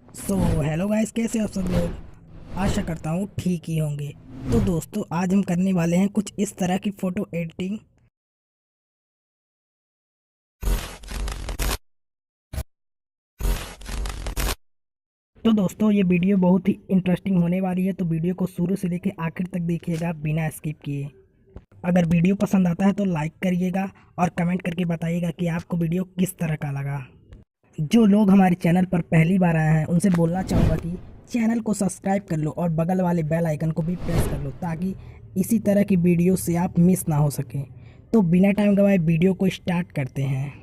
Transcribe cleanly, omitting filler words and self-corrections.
Hello guys, कैसे हो आप सब लोग। आशा करता हूँ ठीक ही होंगे। तो दोस्तों, आज हम करने वाले हैं कुछ इस तरह की फ़ोटो एडिटिंग। तो दोस्तों, ये वीडियो बहुत ही इंटरेस्टिंग होने वाली है, तो वीडियो को शुरू से लेकर आखिर तक देखिएगा बिना स्किप किए। अगर वीडियो पसंद आता है तो लाइक करिएगा और कमेंट करके बताइएगा कि आपको वीडियो किस तरह का लगा। जो लोग हमारे चैनल पर पहली बार आए हैं उनसे बोलना चाहूँगा कि चैनल को सब्सक्राइब कर लो और बगल वाले बेल आइकन को भी प्रेस कर लो, ताकि इसी तरह की वीडियो से आप मिस ना हो सकें। तो बिना टाइम गवाए वीडियो को स्टार्ट करते हैं।